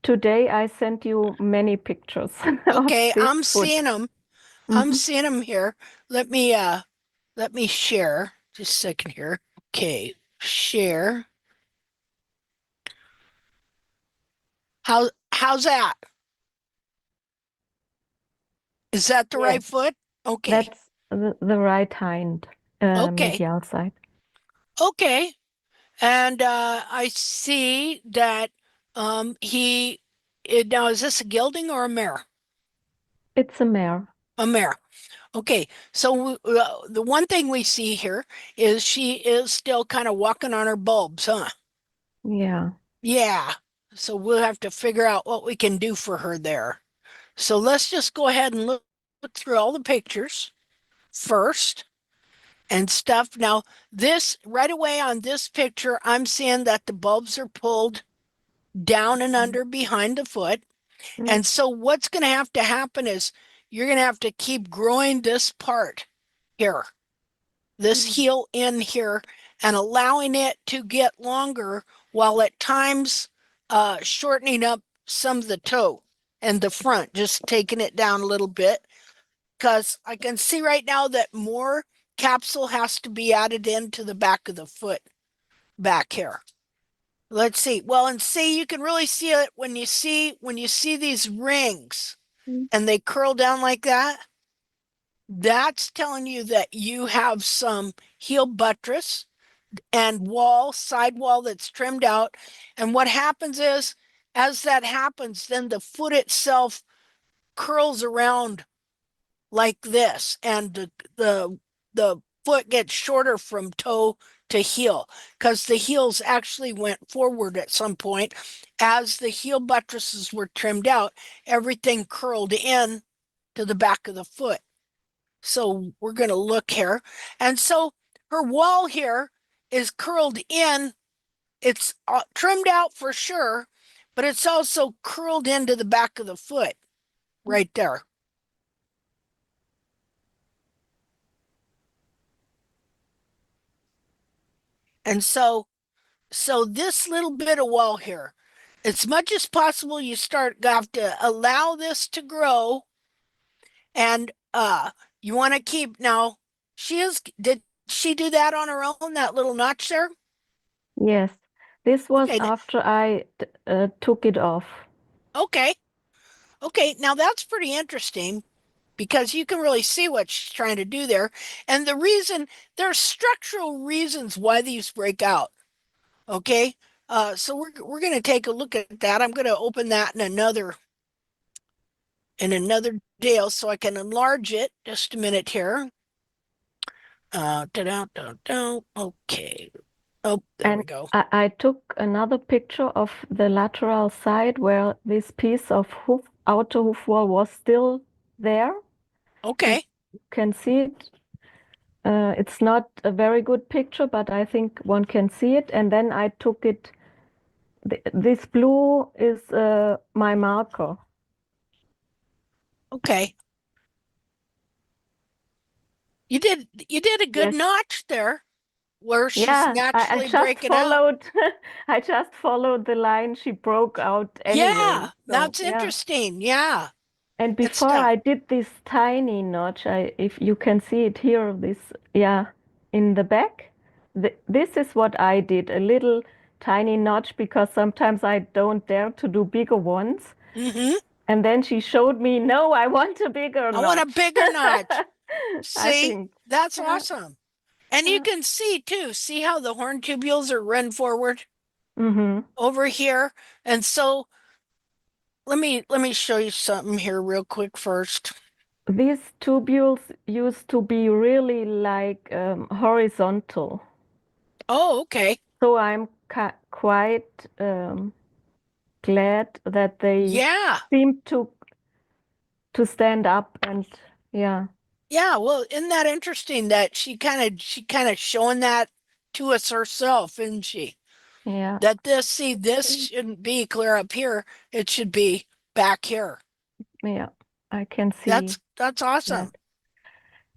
today I sent you many pictures of Okay, this I'm foot. seeing them. I'm Hmm. seeing them here. Let me share. Just a second here. Okay, share. How's that? Is that the Yes, right foot? Okay. that's the right hind Okay. medial side. Okay. And I see that now is this a gelding or a mare? It's a mare. A mare. Okay. So the one thing we see here is she is still kind of walking on her bulbs, huh? Yeah. Yeah. So we'll have to figure out what we can do for her there. So let's just go ahead and look through all the pictures first and stuff. Now, this right away on this picture, I'm seeing that the bulbs are pulled down and under behind the foot. Mm-hmm. And so what's going to happen is you're going to have to keep growing this part here, this heel in here, and allowing it to get longer while at times shortening up some of the toe and the front, just taking it down a little bit. Because I can see right now that more capsule has to be added into the back of the foot back here. Let's see. Well, and see, you can really see it when you see these rings and they curl down like that. That's telling you that you have some heel buttress and sidewall that's trimmed out. And what happens is, as that happens, then the foot itself curls around like this, and the foot gets shorter from toe to heel because the heels actually went forward at some point. As the heel buttresses were trimmed out, everything curled in to the back of the foot. So we're going to look here. And so her wall here is curled in. It's trimmed out for sure, but it's also curled into the back of the foot right there. And so this little bit of wall here, as much as possible, you have to allow this to grow, and you want to keep now. Did she do that on her own, that little notch there? Yes, this was Okay, after I took it off. okay, okay. Now that's pretty interesting because you can really see what she's trying to do there. And there are structural reasons why these break out. Okay. So we're going to take a look at that. I'm going to open that in another deal so I can enlarge it. Just a minute here. Okay. Oh, there we And go. I took another picture of the lateral side where this piece of outer hoof wall was still there. You Okay. can see it. It's not a very good picture, but I think one can see it. And then I took it. This blue is my marker. Okay. You did a good Yes. notch there where she's Yeah, I naturally just breaking out. followed. I just followed the line she broke out anyway. Yeah, So that's yeah. interesting. Yeah. And Good before stuff. I did this tiny notch, if you can see it here, yeah, in the back, this is what I did, a little tiny notch because sometimes I don't dare to do bigger ones. Hmm. And then she showed me, no, I want a bigger I want a notch. bigger notch. I See, think, that's yeah. awesome. And you Yeah. can see too, see how the horn tubules are run forward Hmm. over here. And so let me show you something here real quick first. These tubules used to be really like horizontal. Oh, okay. So I'm quite glad that they Yeah. seem to stand up and yeah, Yeah. Well, isn't that interesting that she kind of showing that to us herself, isn't she? yeah, That this shouldn't be clear up here. It should be back here. yeah, I can see That's that. awesome.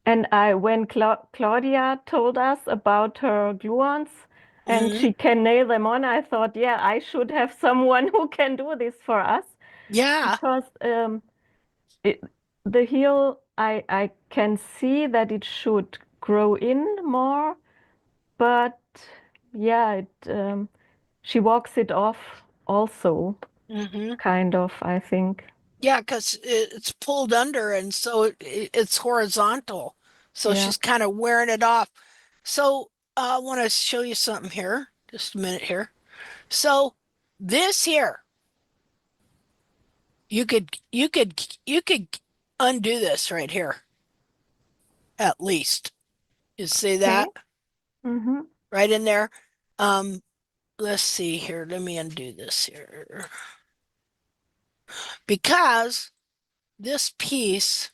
And when Claudia told us about her gluons, and Hmm. she can nail them on. I thought, yeah, I should have someone who can do this for us Yeah. because it, the heel, I can see that it should grow in more, but yeah, she walks it off also, Hmm. kind of, I think. Yeah, because it's pulled under and so it's horizontal. So Yeah. she's kind of wearing it off. So I want to show you something here. Just a minute here. So this here, you could undo this right here, at least. You see Okay. that Mm-hmm. right in there? Um, let's see here. Let me undo this here. Because this piece,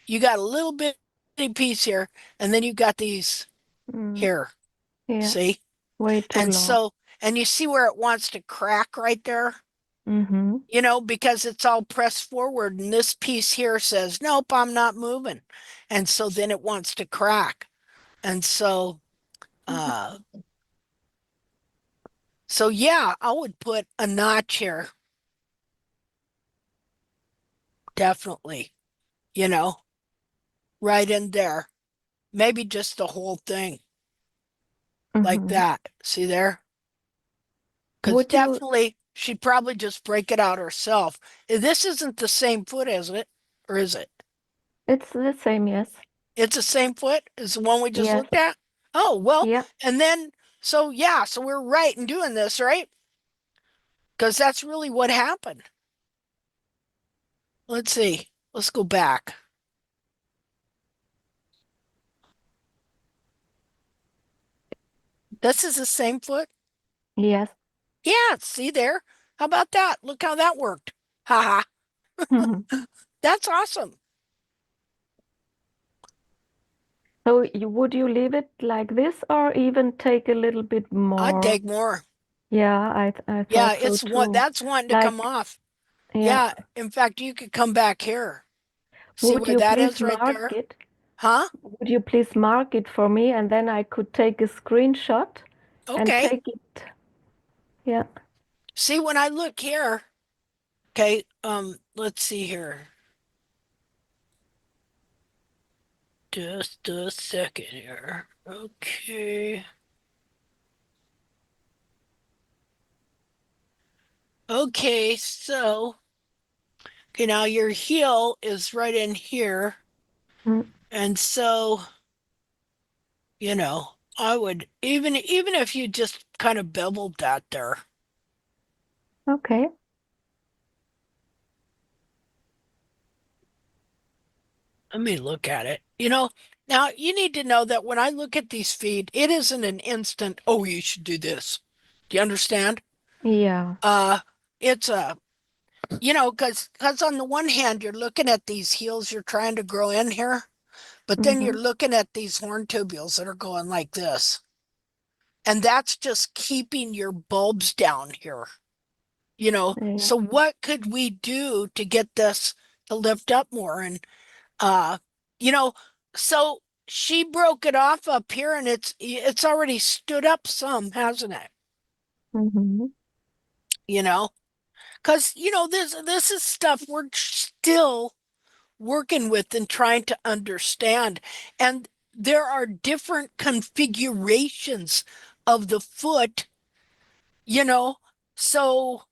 you got a little bitty piece here, and then you got these Mm. here. Yeah. See? Way too And long. so, and you see where it wants to crack right there? Mm-hmm. Because it's all pressed forward, and this piece here says, nope, I'm not moving. And so then it wants to crack. And so, uh, so yeah, I would put a notch here, definitely, you know, right in there. Maybe just the whole thing like Mm-hmm. that. See there? Because Would you? definitely she'd probably just break it out herself. This isn't the same foot, is it? Or is it? It's the same, yes. It's the same foot as the one we just Yes. looked at? Oh, well, Yeah. and then, so yeah, so we're right in doing this, right? Because that's really what happened. Let's see. Let's go back. This is the same foot? Yes. Yeah, see there? How about that? Look how that worked. Haha. That's awesome. So would you leave it like this or even take a little bit I'd more? take more. Yeah, I Yeah, thought so it's what too. that's wanting to come Like, off. yeah. Yeah, in fact, you could come back here. See Would where you that please is right mark there? it? Huh? Would you please mark it for me and then I could take a screenshot and Okay. take it? Yeah. See when I look here. Okay, let's see here. Just a second here. Okay. Okay, so okay, now your heel is right in here. Mm. And so, I would even if you just kind of beveled that there. Okay. Let me look at it. Now you need to know that when I look at these feet, it isn't an instant, oh, you should do this. Do you understand? Yeah. Uh, it's because on the one hand, you're looking at these heels you're trying to grow in here, but then you're Mm-hmm. looking at these horn tubules that are going like this. And that's just keeping your bulbs down here. Yeah. So what could we do to get this to lift up more? And uh, you know, so she broke it off up here and it's already stood up some, hasn't it? Mm-hmm. You know, because this is stuff we're still working with and trying to understand. And there are different configurations of the foot, you know, so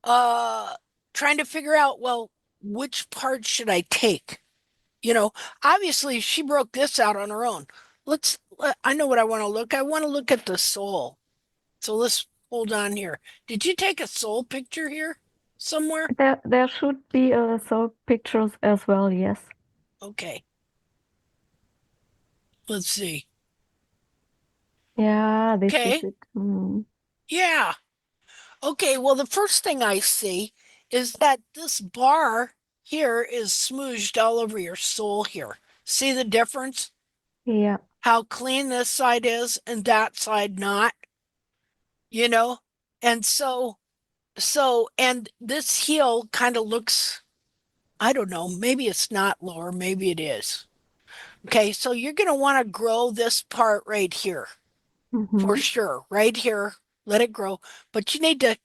uh trying to figure out, well, which part should I take? You know, Obviously she broke this out on her own. I know what I want to look. I want to look at the sole. So let's hold on here. Did you take a sole picture here somewhere? There should be so pictures as well, yes. Okay, let's see. Yeah, this is Okay, it. Mm. yeah. Okay, well, the first thing I see is that this bar here is smooshed all over your sole here. See the difference? Yeah. How clean this side is and that side not, you know? And and this heel kind of looks, I don't know, maybe it's not lower, maybe it is. Okay, so you're going to want to grow this part right here. for Mm-hmm. sure. Right here, let it grow. But you need to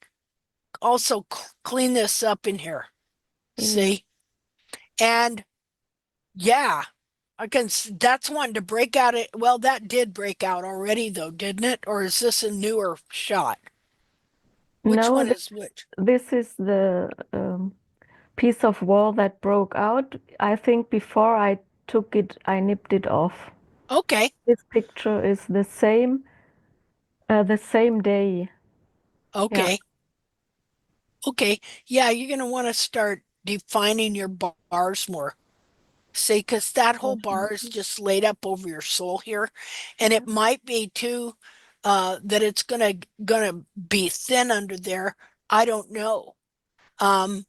also clean this up in here. Yeah. See? And yeah, that's one to break out it. Well, that did break out already though, didn't it? Or is this a newer shot? Which No, one is which? this is the piece of wall that broke out. I think before I took it, I nipped it off. Okay. This picture is the same day. Yeah. Okay. Okay. Yeah, you're going to want to start defining your bars more. See, because that whole bar is Definitely. just laid up over your sole here. And Yeah. it might be too that it's gonna be thin under there. I don't know. Um,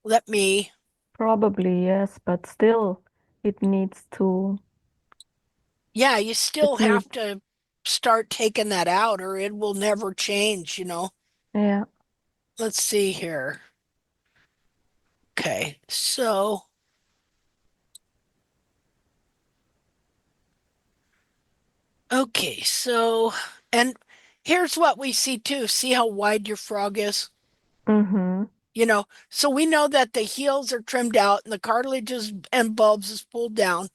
let me, Probably yes, but still, it needs to. yeah, you It still needs. have to start taking that out or it will never change, you know. Yeah. Let's see here. Okay, so okay, so and here's what we see too. See how wide your frog is? Mm-hmm. You know, so we know that the heels are trimmed out and the cartilages and bulbs is pulled down.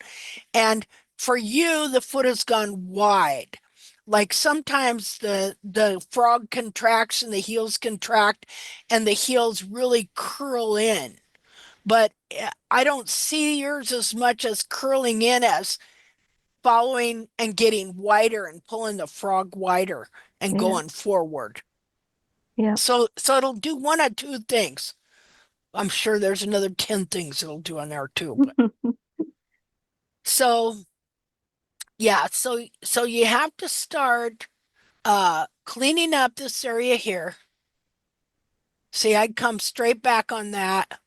And for you, the foot has gone wide. Like sometimes the frog contracts and the heels contract and the heels really curl in. But I don't see yours as much as curling in as following and getting wider and pulling the frog wider and Yeah. going forward. Yeah. So it'll do one of two things. I'm sure there's another 10 things it'll do on there too, but so yeah, so you have to start cleaning up this area here. See, I'd come straight back on that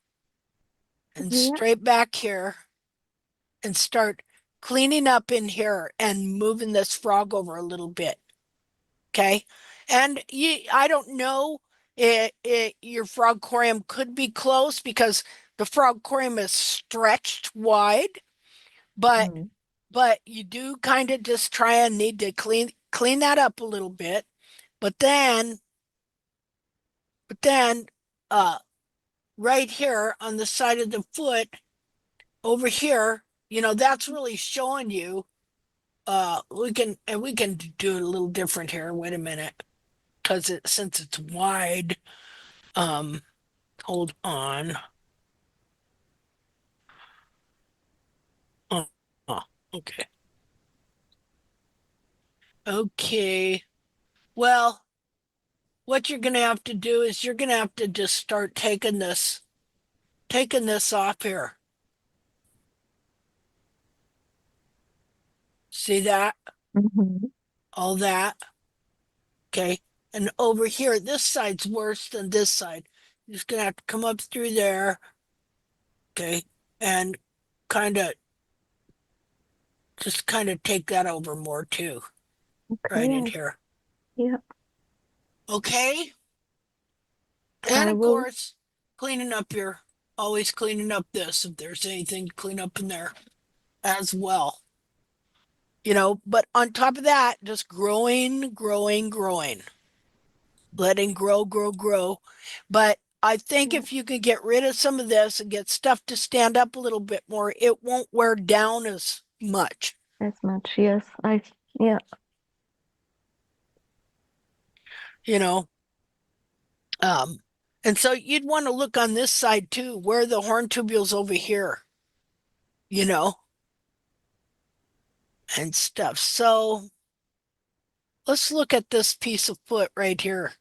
and Yeah. straight back here and start cleaning up in here and moving this frog over a little bit. Okay. And I don't know, your frog corium could be close because the frog corium is stretched wide, but Mm. you do kind of just try and need to clean that up a little bit. But then uh right here on the side of the foot over here, that's really showing you we can do it a little different here. Wait a minute. Because since it's wide, um hold on. Oh, oh, okay. Okay. Well, what you're gonna have to do is you're gonna have to just start taking this off here. See that? Mm-hmm. All that. Okay. And over here, this side's worse than this side. You're just gonna have to come up through there. Okay. And kind of just kind of take that over more too, right in Okay. here. Yeah. Okay. And I of will. course, cleaning up here, always cleaning up this if there's anything to clean up in there as well. But on top of that, just growing, growing, growing, letting grow, grow, grow. But I think Yeah. if you can get rid of some of this and get stuff to stand up a little bit more, it won't wear down as much, As much. Yes. I. Yeah. you know. Um, and so you'd want to look on this side too, where the horn tubules over here, you know, and stuff. So let's look at this piece of foot right here.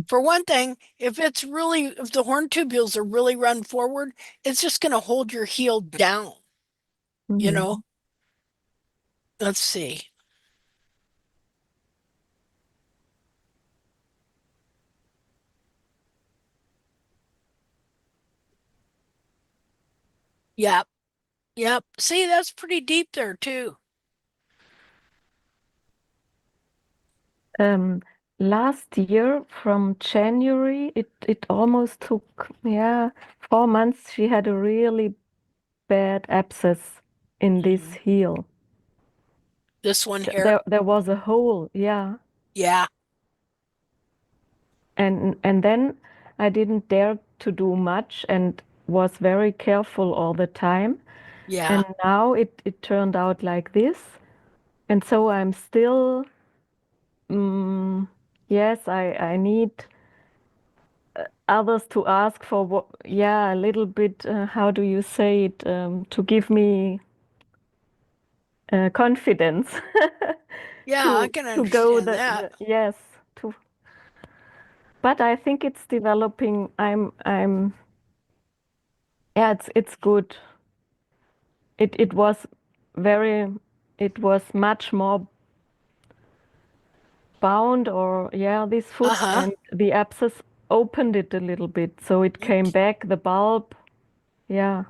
For one thing, if the horn tubules are really run forward, it's just going to hold your heel down, you know? Mm-hmm. Let's see. Yep. Yep. See, that's pretty deep there too. Um, Last year from January, it almost took, yeah, 4 months. She had a really bad abscess in this Mhm. heel. This one here. There was a hole, yeah. Yeah, And then I didn't dare to do much and was very careful all the time. yeah. And now it turned out like this. And so I'm still, mm, yes, I need others to ask for what, yeah, a little bit, how do you say it, to give me confidence Yeah, I can to go understand that. yes, to, but I think it's developing. Yeah, it's good. It was very, it was much more bound, or yeah, this foot, Uh-huh. and the abscess opened it a little bit, so it came Okay. back, the bulb. Yeah.